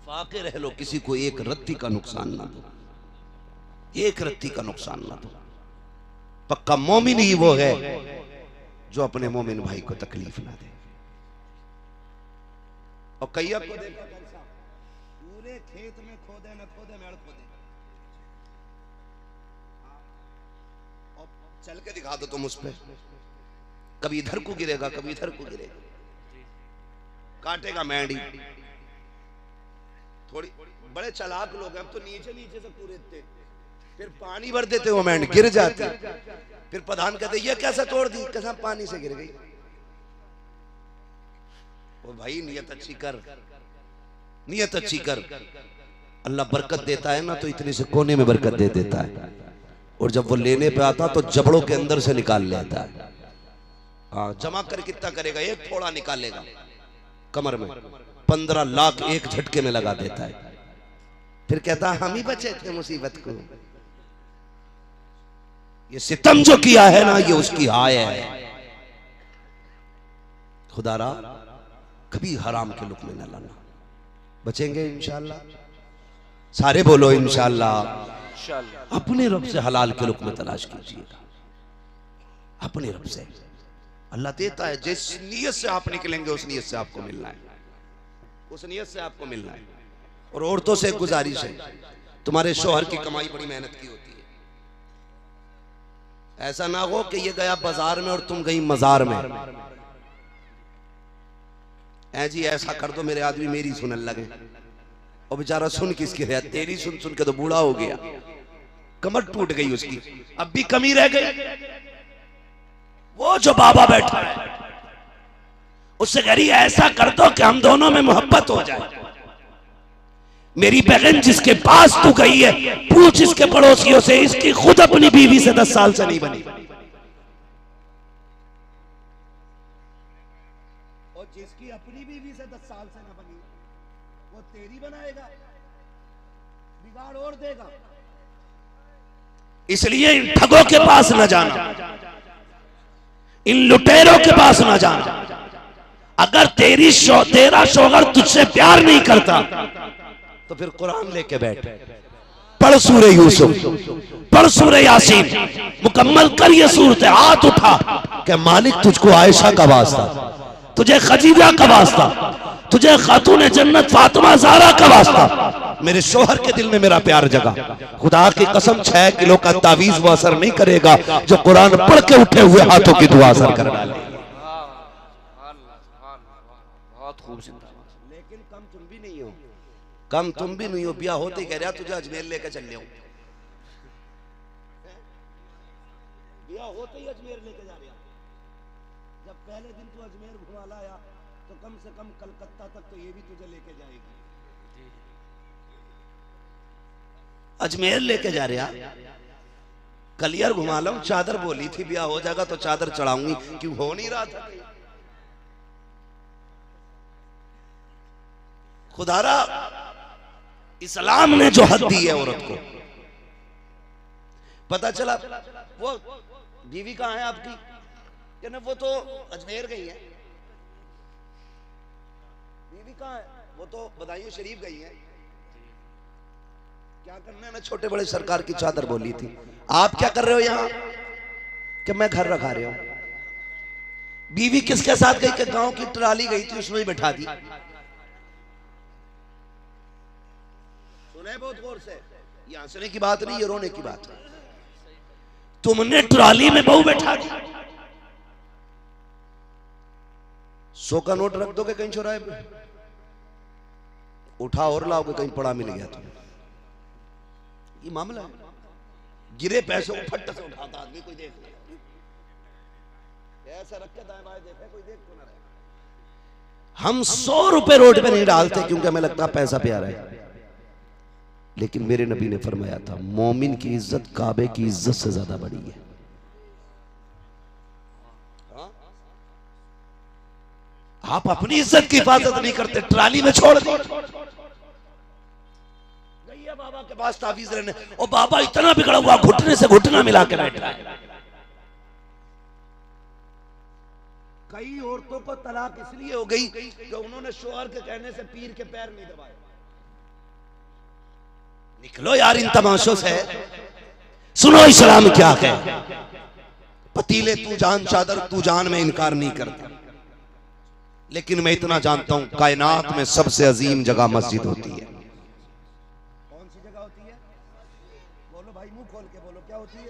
S1: फाके रह लो, किसी को एक रत्ती का नुकसान ना दो, एक रत्ती का नुकसान ना दो। पक्का मोमिन ही वो है जो अपने मोमिन भाई को तकलीफ ना दे। और कैयब को देखा कैसा, पूरे खेत में खोदे न खोदे, मेड़ खोदे। और चल के दिखा दो तुम उस पे, कभी इधर को गिरेगा, कभी इधर को गिरेगा, काटेगा मेंढी। थोड़ी बड़े चालाक लोग हैं, अब तो नीचे नीचे से कूदते, फिर पानी भर देते, वो मेंढ गिर जाती। फिर प्रधान कहते ये कैसे तोड़ दी? कैसा पानी से गिर गई। वो भाई नियत अच्छी कर, नियत अच्छी कर। अल्लाह बरकत देता है ना तो इतने से कोने में बरकत दे देता है, और जब वो लेने पे आता तो जबड़ों के अंदर से निकाल लेता है। हाँ, जमा कर कितना करेगा? एक थोड़ा निकालेगा कमर में, 15 लाख एक झटके में लगा देता है। फिर कहता हम ही बचे थे मुसीबत को। ये सितम जो किया है ना, ये उसकी हाय है। खुदारा कभी हराम के लुक में न लाना। बचेंगे इंशाअल्लाह, सारे बोलो इंशाअल्लाह। अपने रब से हलाल के लुक में तलाश कीजिएगा, अपने रब से। अल्लाह देता है, जिस नियत से आप निकलेंगे उस नियत से आपको मिलना है, उस नियत से आपको मिलना है। और औरतों से गुजारिश है, तुम्हारे शौहर की कमाई बड़ी मेहनत की होती है। ऐसा ना हो कि ये गया बाजार में और तुम गई मजार में। ऐ जी ऐसा कर दो मेरे आदमी मेरी सुनने लगे, और बेचारा सुन किसकी है? तेरी सुन सुन के तो बूढ़ा हो गया, कमर टूट गई उसकी, अब भी कमी रह गई। वो जो बाबा बैठा है उससे कह रही ऐसा कर दो कि हम दोनों में मोहब्बत हो जाए। मेरी बहन जिसके पास तू गई है, पूछ इसके पड़ोसियों से, इसकी खुद अपनी बीवी से 10 साल से नहीं बनी। और जिसकी अपनी बीवी से 10 साल से ना बनी, वो तेरी बनाएगा, बिगाड़ और देगा। इसलिए इन ठगों के पास न जाना, इन लुटेरों के पास न जाना। अगर तेरा शौहर तुझसे प्यार नहीं करता तो फिर कुरान लेके बैठ, पढ़ सूरह यूसुफ, पढ़ सूरह यासीन, मुकम्मल कर ये सूरत। हाथ उठा कि मालिक तुझको आयशा का वास्ता, तुझे खदीजा का वास्ता, तुझे खातून जन्नत फातिमा ज़हरा का वास्ता, मेरे शोहर के दिल में मेरा प्यार जगा। खुदा की कसम 6 किलो का तावीज वो असर नहीं करेगा जो कुरान पढ़ के उठे हुए हाथों की दुआ असर कर डाले।
S2: बहुत खूब।
S1: लेकिन कम तुम भी नहीं हो, कम तुम भी नहीं हो। ब्याह होते कह रहा तुझे अजमेर लेकर चल लिया, ब्याह होते ही अजमेर लेके जा रहा। जब पहले दिन तू अजमेर घुमा लाया तो कम से कम कलकत्ता तक तो ये भी तुझे लेके जाएगी। अजमेर लेके जा रहा, कलियर घुमा लो। चादर बोली थी ब्याह हो जाएगा तो चादर चढ़ाऊंगी, क्यों हो नहीं रहा था? खुदारा इस्लाम ने जो हद दी है औरत को, पता चला वो बीवी कहाँ है आपकी, कहना वो तो अजमेर गई है। बीवी कहाँ है? वो तो बदायूं शरीफ गई है। क्या करना है ना, छोटे बड़े सरकार की चादर बोली थी। आप क्या कर रहे हो यहाँ? कि मैं घर रखा रहे हो। बीवी किसके साथ गई? कि गांव की ट्राली गई थी उसमें ही बैठा दी। सुने बहुत गौर से, ये हंसने की बात नहीं, ये रोने की बात है। तुमने ट्राली में बहू बैठा दी। 100 का नोट रख दोगे कहीं चौराहे पे, उठा और लाओगे कहीं पड़ा मिल गया तो। ये मामला है। गिरे पैसों को फट से उठाता आदमी, कोई देख ले, ऐसा रख के दाएं बाएं देखे, कोई देख तो ना रहे। हम 100 रुपए रोड पे नहीं डालते क्योंकि हमें लगता पैसा प्यारा है, लेकिन मेरे नबी ने फरमाया था मोमिन की इज्जत काबे की इज्जत से ज्यादा बड़ी है। आप अपनी इज्जत की हिफाजत नहीं करते, ट्राली में छोड़ दी। गैया बाबा के पास तावीज रहने, और बाबा इतना बिगड़ा हुआ घुटने से घुटना मिला के बैठा है। कई औरतों को तलाक इसलिए हो गई कि उन्होंने शोहर के कहने से पीर के पैर नहीं दबाए। निकलो यार इन तमाशों से, सुनो इस्लाम क्या है। पतीले तू जान, चादर तू जान में इनकार नहीं करता, लेकिन मैं इतना जानता हूं कायनात में सबसे अजीम जगह मस्जिद होती है। कौन सी जगह होती है? बोलो भाई, मुंह खोल के बोलो, क्या होती है?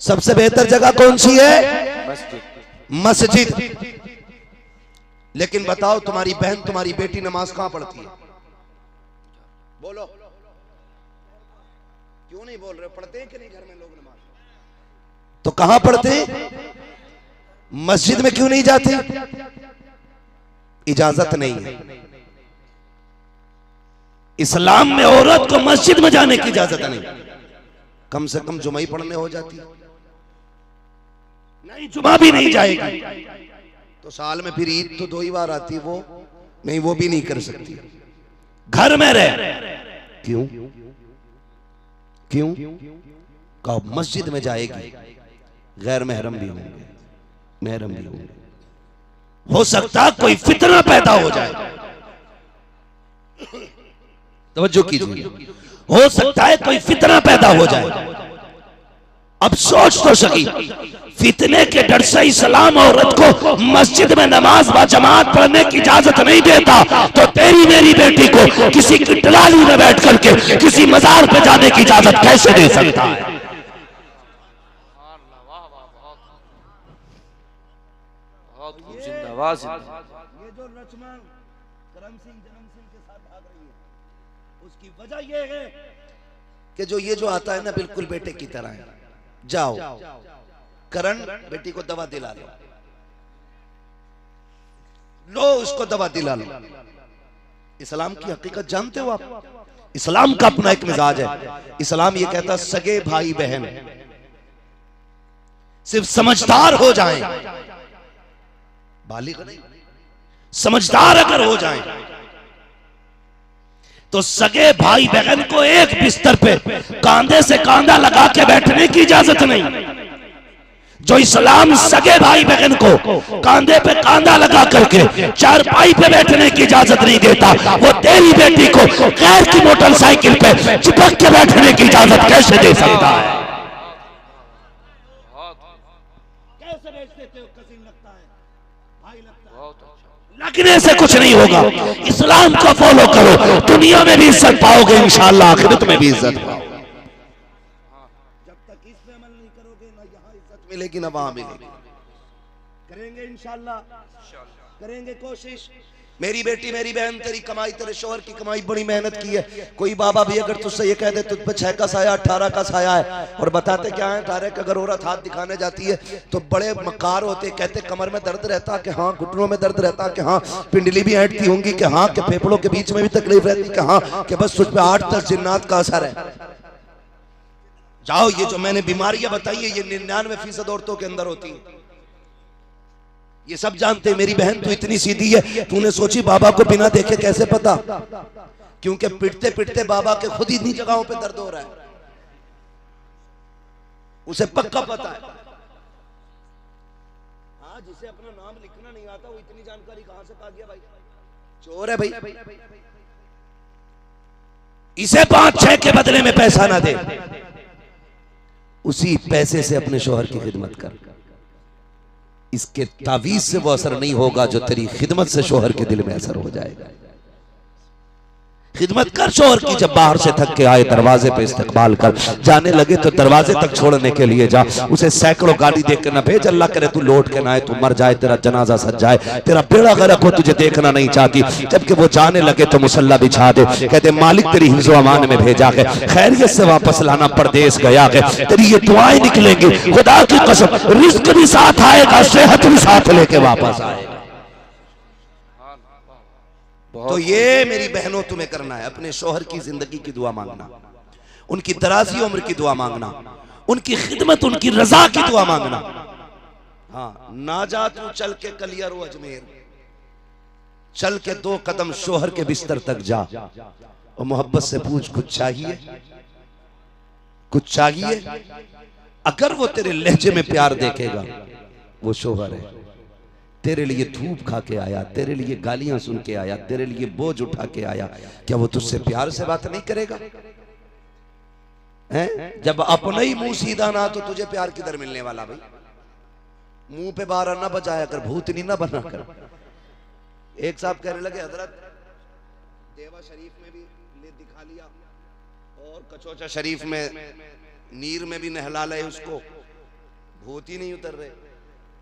S1: सबसे बेहतर जगह कौन सी है? मस्जिद। लेकिन बताओ तुम्हारी बहन, तुम्हारी बेटी नमाज कहां पढ़ती है? बोलो, क्यों नहीं बोल रहे? पढ़ते हैं कि नहीं घर में लोग नमाज? तो कहां पढ़ते? मस्जिद में क्यों नहीं जाते? इजाजत नहीं है। इस्लाम में औरत को मस्जिद में जाने की इजाजत नहीं। कम से कम जुमा ही पढ़ने हो जाती, नहीं जुमा भी नहीं जाएगी तो साल में फिर ईद तो 2 ही बार आती, वो नहीं, वो भी नहीं कर सकती। घर में रह, क्यों क्यों? कहो मस्जिद में जाएगी, गैर महरम भी होंगे, महरम भी होंगे। हो सकता है कोई फितना पैदा हो जाए, तवज्जो कीजिए, हो सकता है कोई फितना पैदा हो जाए। अब सोच तो सकी, फितने के डर से इस्लाम औरत को मस्जिद में नमाज व जमात पढ़ने की इजाजत नहीं देता, तो तेरी मेरी बेटी को किसी की ट्राली में बैठ करके किसी मजार पे जाने की इजाजत कैसे दे सकता है?
S3: ये जो लक्ष्मण करम सिंह जन्म सिंह के साथ भाग रही है, उसकी वजह ये है
S1: कि जो ये जो आता है ना बिल्कुल बेटे की तरह है। जाओ करण, बेटी को दवा दिला लो, लो उसको दवा दिला लो। इस्लाम की हकीकत जानते हो आप? इस्लाम का अपना एक मिजाज है। इस्लाम ये कहता सगे भाई बहन सिर्फ समझदार हो जाएं, बालिग नहीं, समझदार अगर हो जाएं तो सगे भाई बहन को एक बिस्तर पे कांधे से कांधा लगा के बैठने की इजाजत नहीं। जो इस्लाम सगे भाई बहन को कांधे पे कांधा लगा करके चारपाई पे बैठने की इजाजत नहीं देता, वो तेरी बेटी को गैर की मोटरसाइकिल पे चिपक के बैठने की इजाजत कैसे दे सकता है? कैसे बेच देते हो? कसीम लगता है, भाई लगता है, भागने से कुछ नहीं होगा। इस्लाम को फॉलो करो, दुनिया में भी इज्जत पाओगे, इंशाअल्लाह आखिरत में भी इज्जत पाओगे।
S3: जब तक इस पे अमल नहीं करोगे ना यहाँ इज्जत मिलेगी ना वहां मिलेगी। करेंगे इंशाअल्लाह, करेंगे कोशिश। मेरी बेटी मेरी बहन, तेरी कमाई तेरे शोहर की कमाई बड़ी मेहनत की है। कोई बाबा भी अगर तुझसे ये कह दे तुझ पे 6 का साया 18 का साया है, और बताते क्या है 18 का, अगर औरत हाथ दिखाने जाती है तो बड़े मकार होते, कहते कमर में दर्द रहता कि हाँ, घुटनों में दर्द रहता कि हाँ, पिंडली भी ऐंठती होंगी कि हाँ, कि फेफड़ों के बीच में भी तकलीफ रहती कि हाँ, कि बस तुझ पे 8-10 जिन्नात का असर है। जाओ, ये जो मैंने बीमारियां बताई है ये 99% औरतों के अंदर होती है, ये सब जानते हैं। मेरी बहन तू इतनी सीधी है, तूने सोची बाबा को बिना देखे कैसे पता? क्योंकि पिटते पिटते बाबा के खुद इन्हीं जगहों पे दर्द हो रहा है, उसे पक्का पता है। हाँ, जिसे अपना नाम लिखना नहीं आता वो इतनी जानकारी कहां से पा गया भाई? चोर है भाई। इसे 5-6 के बदले में पैसा ना दे, उसी पैसे से अपने शोहर की खिदमत कर। इसके तावीज से वो असर नहीं होगा जो तेरी खिदमत से शोहर के दिल में असर हो जाएगा। खिदमत कर शोहर की, जब बाहर से थक के आए दरवाजे पे इस्तकबाल कर, जाने लगे तो दरवाजे तक छोड़ने के लिए जा, उसे सैकड़ों गाड़ी देख कर ना भेज, अल्लाह करे तू लौट के ना आए, तू मर जाए, तेरा जनाजा सज जाए, तेरा बेड़ा गर्क हो, तुझे देखना नहीं चाहती। जबकि वो जाने लगे तो मुसल्ला बिछा दे, कहते मालिक तेरी हिफ्ज़ो अमान में भेजा है, खैरियत से वापस लाना, परदेस गया है, तेरी ये दुआएं निकलेंगी, खुदा की कसम रिज़्क़ भी साथ आएगा, सेहत भी साथ लेके वापस आएगा। तो ये मेरी बहनों तुम्हें करना है, अपने शोहर की जिंदगी की दुआ मांगना, उनकी दराजी उम्र की दुआ मांगना, उनकी खिदमत, उनकी रजा की दुआ मांगना। हाँ, ना जा तू चल के कलियर व अजमेर, चल के 2 कदम शोहर के बिस्तर तक जा और मोहब्बत से पूछ कुछ चाहिए, कुछ चाहिए। अगर वो तेरे लहजे में प्यार देखेगा, वो शोहर है। तेरे लिए धूप खा के आया, तेरे लिए गालियां सुन के आया, तेरे लिए बोझ उठा के आया, क्या वो तुझसे प्यार से बात नहीं करेगा? हैं? जब अपना ही मुंह सीधा ना तो तुझे प्यार किधर मिलने वाला भाई? मुंह पे बारा ना बजाया कर, भूतनी ना बना कर। एक साहब कहने लगे हजरत देवा शरीफ में भी दिखा लिया और कचौचा शरीफ में नीर में भी नहला ले, उसको भूत ही नहीं उतर रहे।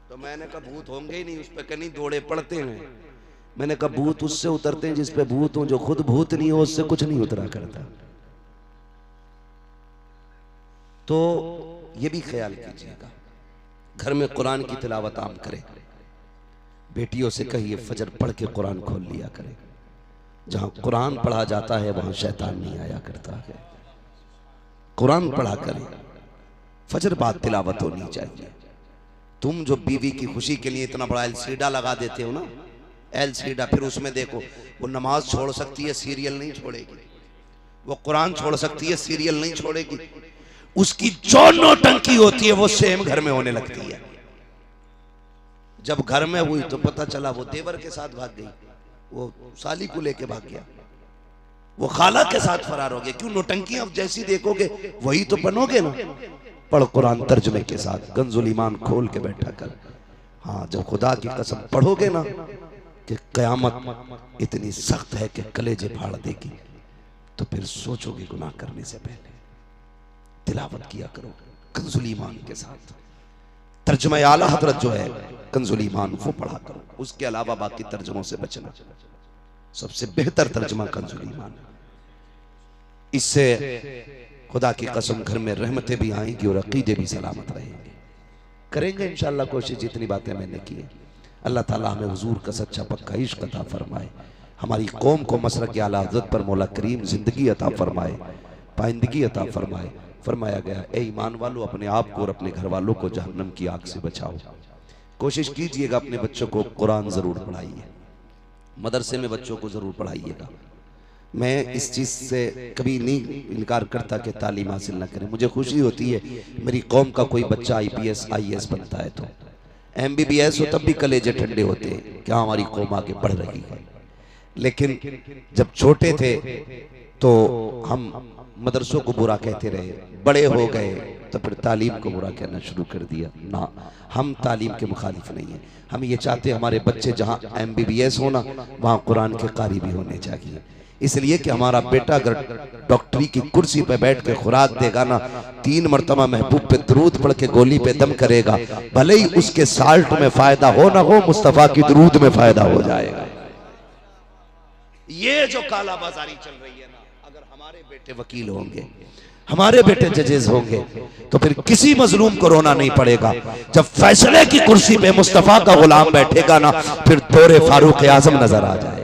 S3: तो मैंने कहा भूत होंगे ही नहीं, उस पर कहीं दौड़े पड़ते हैं। मैंने कहा भूत उससे उतरते हैं जिस पे भूत हो, जो खुद भूत नहीं हो उससे कुछ नहीं उतरा करता। तो ये भी ख्याल कीजिएगा, घर में कुरान की तिलावत आम करें। बेटियों से कहिए फजर पढ़ के कुरान खोल लिया करें। जहां कुरान पढ़ा जाता है वहां शैतान नहीं आया करता है। कुरान पढ़ा करें, फजर बाद तिलावत होनी चाहिए। तुम जो बीवी की खुशी के लिए इतना बड़ा एलसीडा लगा देते हो ना, एलसीडा, फिर उसमें देखो वो नमाज छोड़ सकती है, सीरियल नहीं छोड़ेगी। वो कुरान छोड़ सकती है, सीरियल नहीं छोड़ेगी। उसकी जो नौटंकी होती है वो सेम घर में होने लगती है। जब घर में हुई तो पता चला वो देवर के साथ भाग गई, वो साली को लेके भाग गया, वो खाला के साथ फरार हो गया। क्यों? नौटंकी अब जैसी देखोगे वही तो बनोगे ना। पढ़ कुरान तर्जमे के साथ, कंजुल ईमान खोल के बैठा कर। हाँ, जब खुदा की कसम पढ़ोगे ना कि कयामत इतनी सख्त है कि कलेजे फाड़ देगी, तो फिर सोचोगे गुनाह करने से पहले। तिलावत किया करो कंजुल ईमान के साथ। तर्जुमा आला हजरत जो है कंजुल ईमान वो पढ़ा करो। उसके अलावा बाकी तर्जुमों से बचना। सबसे बेहतर तर्जुमा कंजुल ईमान। इससे खुदा की कसम घर में रहमतें भी आएंगी और अकीदे भी सलामत रहेंगे। करेंगे इंशाअल्लाह कोशिश, जितनी बातें मैंने की है। अल्लाह ताला हमें हुजूर का सच्चा पक्का इश्क अता फरमाए, हमारी कौम को मसरक आला हज़रत पर मौला करीम जिंदगी अता फरमाए, पाइंदगी अता फरमाए। फरमाया गया, ए ईमान वालों, अपने आप को और अपने घर वालों को जहन्नम की आग से बचाओ। कोशिश कीजिएगा अपने बच्चों को कुरान जरूर पढ़ाइए, मदरसे में बच्चों को जरूर पढ़ाइएगा। मैं इस चीज़ से कभी नहीं इनकार करता कि तालीम हासिल ना करें। मुझे खुशी होती है मेरी कौम का कोई बच्चा IPS IAS बनता है, तो MBBS हो तब भी कलेजे ठंडे होते हैं, क्या हमारी कौम आगे बढ़ रही है। लेकिन जब छोटे थे तो हम मदरसों को बुरा कहते रहे, बड़े हो गए तो फिर तालीम को बुरा कहना शुरू कर दिया। ना, हम तालीम के मुखालिफ नहीं हैं। हम ये चाहते हैं हमारे बच्चे जहाँ MBBS होना वहाँ कुरान के कारी भी होने चाहिए। इसलिए कि हमारा बेटा अगर डॉक्टरी की कुर्सी पे बैठ के खुराक देगा ना, 3 मरतबा महबूब पे दरूद पढ़ के गोली पे दम करेगा, भले ही उसके साल्ट में फायदा हो ना हो, मुस्तफा की दरूद में फायदा हो जाएगा।
S1: ये जो काला बाजारी चल रही है ना, अगर हमारे बेटे
S3: वकील होंगे, हमारे बेटे जजेस होंगे, तो फिर किसी मजलूम को रोना नहीं पड़ेगा। जब फैसले की कुर्सी पे मुस्तफा का गुलाम बैठेगा ना, फिर दौरे फारूक आजम नजर आ जाएगा,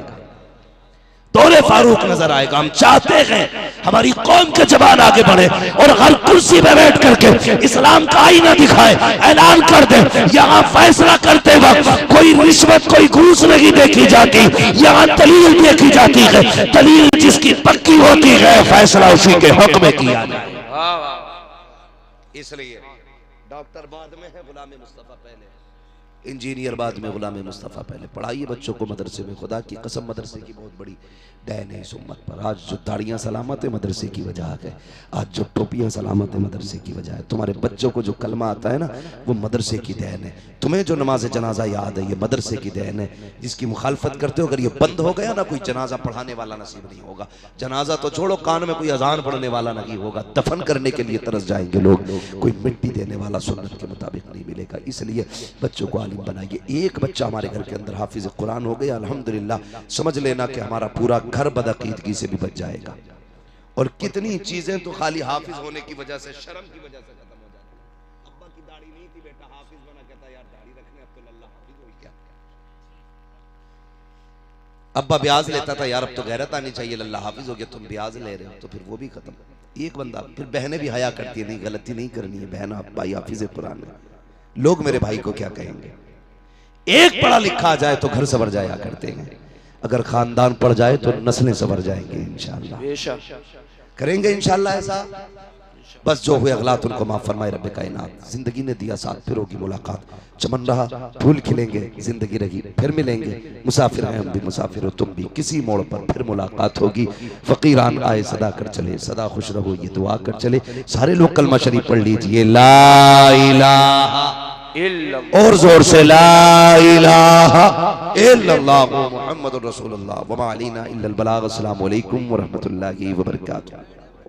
S3: दौरे फारूक नजर आएगा। हम चाहते हैं हमारी कौम के जवान आगे बढ़े और हर कुर्सी पे बैठ करके इस्लाम का आईना दिखाए, ऐलान कर दे, यहाँ फैसला करते वक्त कोई रिश्वत, कोई घूस नहीं देखी जाती, यहाँ दलील देखी जाती है। दलील जिसकी पक्की होती है, फैसला उसी के हक में किया जाए।
S1: इसलिए डॉक्टर बाद में है, गुलाम मुस्तफा पहले,
S3: इंजीनियर बाद में, गुलाम मुस्तफ़ा पहले। पढ़ाइए बच्चों को मदरसे में, खुदा की कसम मदरसे की बहुत बड़ी डैन है इस उम्मत पर। आज जो दाढ़ियाँ सलामत है मदरसे की वजह है, आज जो टोपियाँ सलामत है मदरसे की वजह है। तुम्हारे बच्चों को जो कलमा आता है ना, वो मदरसे की देन है। तुम्हें जो नमाज जनाजा याद है, ये मदरसे की देन है। जिसकी मुखालफत करते हो, अगर ये बंद हो गया ना, कोई जनाजा पढ़ाने वाला नसीब नहीं होगा। जनाजा तो छोड़ो, कान में कोई अजान पढ़ने वाला नहीं होगा। दफन करने के लिए तरस जाएंगे लोग, कोई मिट्टी देने वाला सुन्नत के मुताबिक नहीं मिलेगा। इसलिए बच्चों को आलिम बनाइए। एक बच्चा हमारे घर के अंदर हाफिज कुरान हो गया, अल्हम्दुलिल्लाह, समझ लेना कि हमारा पूरा घर बदअकीदगी से भी बच जाएगा। और कितनी चीजें तो खाली हाफिज होने की वजह से, शर्म की वजह से खत्म हो जाती है। अब्बा की दाढ़ी नहीं थी, बेटा हाफिज बना, कहता यार दाढ़ी रखने, अब तो अल्लाह हाफिज हो क्या। अब्बा ब्याज लेता था, यार अब तो गैरत आनी चाहिए, अल्लाह हाफिज हो गया, तुम ब्याज ले रहे हो, तो फिर वो भी खत्म। एक बंदा, फिर बहनें भी हया करती है, नहीं गलती नहीं करनी है, बहन आप भाई हाफिज कुरान है, लोग मेरे भाई को क्या कहेंगे। एक पढ़ा लिखा आ जाए तो घर सवर जाया करते हैं, अगर खानदान पड़ जाए तो नस्लें सवर जाएंगे इंशाअल्लाह। करेंगे इंशाअल्लाह ऐसा। बस जो हुए अगलात उनको माफ फरमाए रब्बे कायनात। जिंदगी ने दिया साथ, फिर होगी मुलाकात। चमन रहा फूल खिलेंगे, जिंदगी रही फिर मिलेंगे। मुसाफिर हैं हम भी, मुसाफिर हो तुम भी, किसी मोड़ पर फिर मुलाकात होगी। फकीरान आए सदा कर चले, सदा खुश रहो ये दुआ कर चले। सारे लोग कलमा शरीफ पढ़ लीजिए, ला इलाहा और जोर से, ला इलाहा इल्लल्लाह मुहम्मदुर रसूलुल्लाह व मा अलैना इल्लल बलाग। अस्सलामु अलैकुम व रहमतुल्लाहि व बरकातुहू।